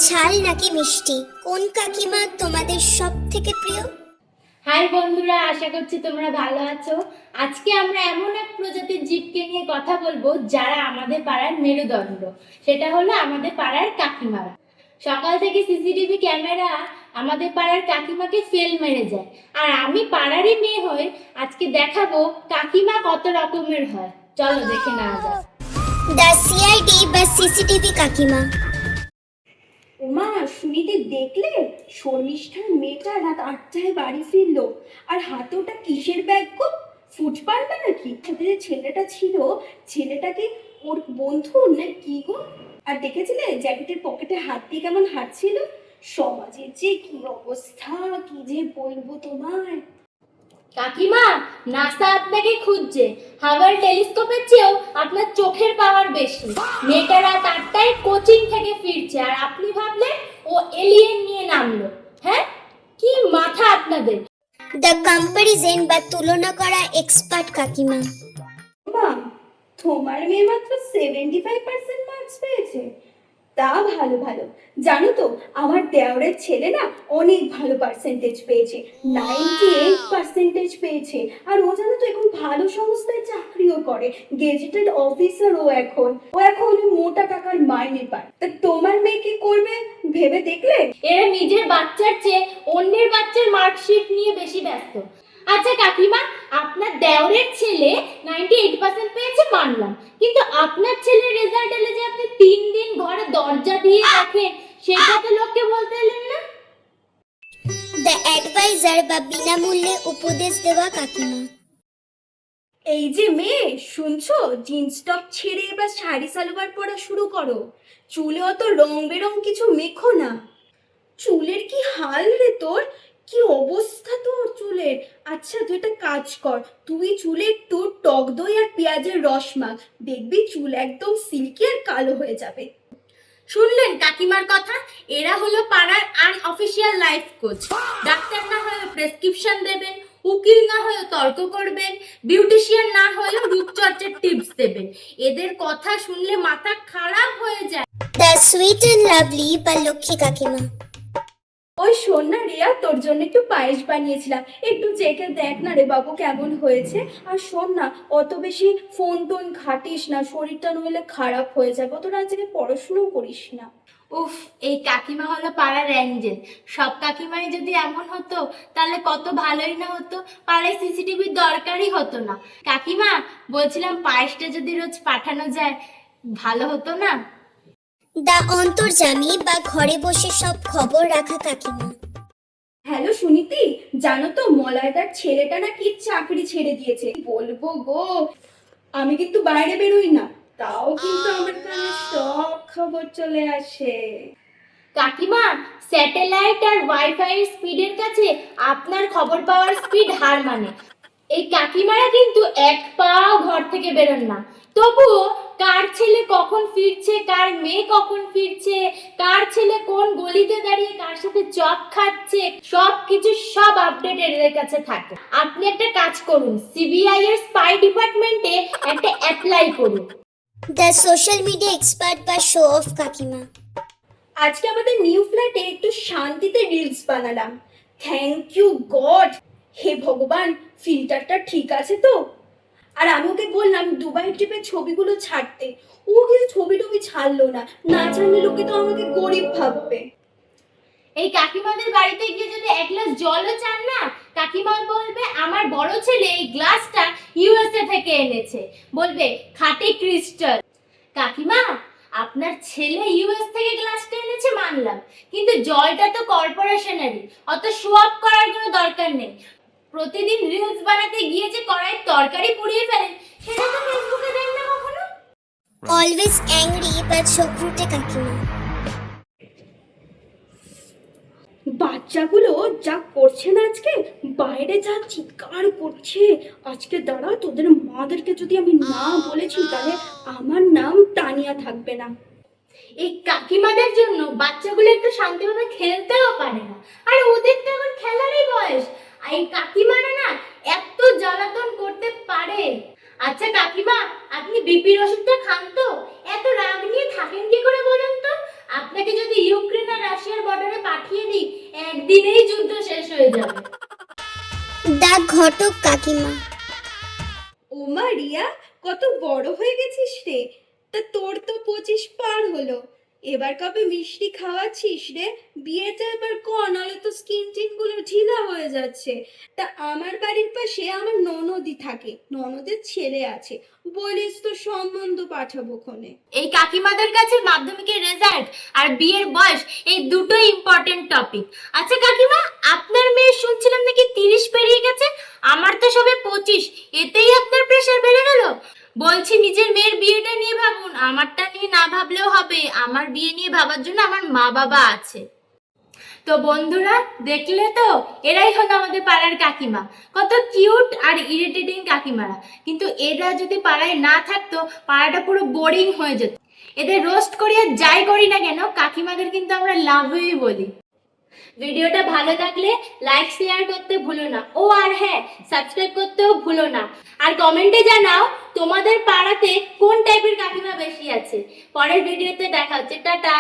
ঝাল নাকি মিষ্টি, কোন কাকিমা তোমাদের সব থেকে প্রিয়? হাই বন্ধুরা, আশা করছি তোমরা ভালো আছো। আজকে আমরা এমন এক প্রজাতির জীবকে নিয়ে কথা বলবো যারা আমাদের পাড়ার মেরুদণ্ড। সেটা হলো আমাদের পাড়ার কাকিমারা। সকাল থেকে সিসিটিভি ক্যামেরা আমাদের পাড়ার কাকিমাকে ফেল মেরে যায়। আর আমি পাড়ারই মেয়ে হয়ে আজকে দেখাবো কাকিমা কত রকমের হয়। চলো দেখে নেওয়া যাক। দ্য সিআইডি বা সিসিটিভি কাকিমা। ওমা, সুনীতি দেখলে? শর্মিষ্ঠার মেয়েটা রাত 8টায় বাড়ি ফিরলো, আর হাতে ওটা কিসের ব্যাগ গো? ফুড পান্ডা নাকি? সাথে যে ছেলেটা ছিল, ছেলেটা কি ওর বন্ধু না কি গো? আর দেখেছিলে জ্যাকেটের পকেটে হাত দিয়ে কেমন হাঁটছিল? সমাজের যে কি অবস্থা, কি যে বলবো তোমায়। কাকিমা, নাসা আপনাকে খুঁজছে। হাবল টেলিস্কোপের চেয়েও আপনার চোখের পাওয়ার বেশি। মেয়েটা রাত 8টায় কোচিং থেকে ফিরছে আর আপনি ভাবলেন ও এলিয়েন নিয়ে নামলো। হ্যাঁ, কি মাথা আপনাদের। দ্য কম্পারিজন বা তুলনা করা এক্সপার্ট কাকিমা। মা, তোমার মেয়ে মাত্র 75% মার্কস পেয়েছে। তা ভালো ভালো। জানো তো, আমার দেওরের ছেলে না অনেক ভালো পার্সেন্টেজ পেয়েছে, 98% পেয়েছে। আর ও জানো তো এখন ভালো সংস্থায় চাকরিও করে, গেজেটেড অফিসার। ও এখন মোটা টাকার মাইনে পায়। তা তোমার মেয়ে কি করবে ভেবে দেখলে? এরা নিজের বাচ্চার চেয়ে অন্যের বাচ্চার মার্কশিট নিয়ে বেশি ব্যস্ত। আচ্ছা কাকিমা, আপনার দেওরের ছেলে 98% পেয়েছে মানলাম, কিন্তু আপনার ছেলের রেজাল্ট এলে যে আপনি 3 দিন ঘরে দরজা দিয়ে রাখেন, সেটা তো লোককে বলতে এলেন না। দ্য অ্যাডভাইজার বা বিনামূল্যে উপদেশ দেওয়া কাকিমা। এই যে মেয়ে, শুনছো? জিন্স টপ ছেড়ে এবার শাড়ি সালোয়ার পরা শুরু করো। চুলে অত রং বেরং কিছু মেখো না। চুলের কি হাল রে তোর, কি অবস্থা তোর চুলের। আচ্ছা তুই একটা কাজ কর, তুই চুলে একটু টক দই আর পেঁয়াজের রস মাখ, দেখবি চুল একদম সিল্কি আর কালো হয়ে যাবে। শুনলেন কাকিমার কথা? এরা হলো পাড়ার আনঅফিশিয়াল লাইফ কোচ। ডাক্তার না হয়ে প্রেসক্রিপশন দেবেন, উকিল না হয়ে তর্ক করবেন, বিউটিশিয়ান না হয়েও রূপচর্চার টিপস দেবেন। এদের কথা শুনলে মাথা খারাপ হয়ে যায়। দ্য সুইট অ্যান্ড লাভলি বা লক্ষ্মী কাকিমা। ওই শোন না রিয়া, তোর জন্য একটু পায়েস বানিয়েছিলাম, একটু চেখে দেখ না রে বাবু কেমন হয়েছে। আর শোন না, অত বেশি ফোন টোন ঘাটিস না, শরীরটা নইলে খারাপ হয়ে যাবে। অত রাত জেগে পড়াশুনোও করিস না। উফ, এই কাকিমা হলো পাড়ার অ্যাঞ্জেল। সব কাকিমাই যদি এমন হতো তাহলে কত ভালোই না হতো, পাড়ায় সিসিটিভির দরকারই হতো না। কাকিমা, বলছিলাম পায়েসটা যদি রোজ পাঠানো যায় ভালো হতো না? দ্য অন্তর্যামী বা ঘরে বসে সব খবর রাখা কাকিমা। হ্যালো সুনীতি, জানো তো মলয়দার ছেলেটা না কি চাকরি ছেড়ে দিয়েছে। বলবো গো, আমি কিন্তু বাইরে বেরোই না, তাও কিন্তু আমার কানে সব খবর চলে আসে। কাকিমা, স্যাটেলাইট আর ওয়াইফাই এর স্পিডের কাছে আপনার খবর পাওয়ার স্পিড হার মানে। এই কাকিমারা কিন্তু এক পাও ঘর থেকে বেরোন না, তবুও কার ছেলে কখন ফিরছে, কার মেয়ে কখন ফিরছে, কার ছেলে কোন গলিতে দাঁড়িয়ে কার সাথে চপ খাচ্ছে, সব আপডেট এদের কাছে থাকে। আপনি একটা কাজ করুন, সিবিআই এর স্পাই ডিপার্টমেন্টে একটা অ্যাপ্লাই করুন। দ্য সোশ্যাল মিডিয়া এক্সপার্ট বা শো অফ কাকিমা। আজকে আমাদের নিউ ফ্ল্যাটে একটু শান্তিতে রিলস বানালাম। Thank you god. হে ভগবান, ফিল্টারটা ঠিক আছে তো? আর আমি ওকে বললাম দুবাই ট্রিপের ছবিগুলো ছাড়তে, ও কিন্তু ছবি টবি ছাড়লো না। না ছাড়লে লোকে তো আমাকে গরিব ভাববে। এই কাকিমাদের বাড়িতে গিয়ে যদি এক গ্লাস জলও চান না, কাকিমা বলবে আমার বড় ছেলে এই গ্লাসটা ইউএসএ থেকে এনেছে, বলবে খাঁটি ক্রিস্টাল। কাকিমা, আপনার ছেলে ইউএস থেকে গ্লাসটা এনেছে মানলাম, কিন্তু জলটা তো কর্পোরেশনেরই, অত শো অফ করার কোনো দরকার নেই। প্রতিদিন রিলস বানাতে গিয়ে যে কড়াই তরকারি পুড়িয়ে ফেলেন, সেটা তো ফেসবুকে দেন না কখনো। অলওয়েজ অ্যাংরি বা ঝগড়ুটে কাকিমা। বাচ্চাগুলো যা করছে না আজকে, বাইরে যা চিৎকার করছে, আজকে দাঁড়া তোদের মাদেরকে যদি আমি না বলেছি তাহলে আমার নাম তানিয়া থাকবে না। এই কাকিমাদের জন্য বাচ্চাগুলো একটু শান্তিভাবে খেলতেও পারে না, আর ওদের তো এখন খেলারই বয়স। আর এই কাকিমারা না এত জ্বালাতন করতে পারে। আচ্ছা কাকিমা, আপনি বিপির ওষুধটা খান তো? এত রাগ নিয়ে থাকেন কি করে বলুন তো? আপনাকে যদি ইউক্রেন আর রাশিয়ার বর্ডারে পাঠিয়ে দিই, একদিনেই যুদ্ধ শেষ হয়ে যাবে। দা ঘটক কাকিমা। ওমা রিয়া, কত বড় হয়ে গেছিস রে। তা তোর তো 25 পার হলো, এবার কবে মিষ্টি খাওয়াচ্ছিস রে? বিয়েটা এবার কর, নাহলে তো স্কিন টিন গুলো ঢিলা হয়ে যাচ্ছে। তা আমার বাড়ির পাশে আমার ননদি থাকে, ননদের ছেলে আছে, বলিস তো সম্বন্ধ পাঠাবো ক্ষণে। এই কাকিমাদের কাছে মাধ্যমিকের রেজাল্ট আর বিয়ের বয়স এই দুটোই ইম্পর্টেন্ট টপিক। আচ্ছা কাকিমা, আপনার মেয়ে শুনছিলাম নাকি 30 পেরিয়ে গেছে, আমার তো সবে 25, এতেই আপনার প্রেশার বেড়ে গেল। বলছি নিজের মেয়ের বিয়েটা নিয়ে ভাবুন, আমারটা নিয়ে না ভাবলেও হবে, আমার বিয়ে নিয়ে ভাবার জন্য আমার মা বাবা আছে। তো বন্ধুরা দেখলে তো, এরাই হলো আমাদের পাড়ার কাকিমা, কত কিউট আর ইরিটেটিং কাকিমারা। কিন্তু এরা যদি পাড়ায় না থাকতো, পাড়াটা পুরো বোরিং হয়ে যেত। এদের রোস্ট করি আর যাই করি না কেন, কাকিমাদের কিন্তু আমরা লাভ ইউই বলি। ভিডিওটা ভালো লাগলে লাইক শেয়ার করতে ভুলো না, ও আর হ্যাঁ, সাবস্ক্রাইব করতেও ভুলো না। আর কমেন্টে জানাও তোমাদের পাড়াতে কোন টাইপের কাকিমা বেশি আছে। পরের ভিডিওতে দেখা হচ্ছে, টাটা।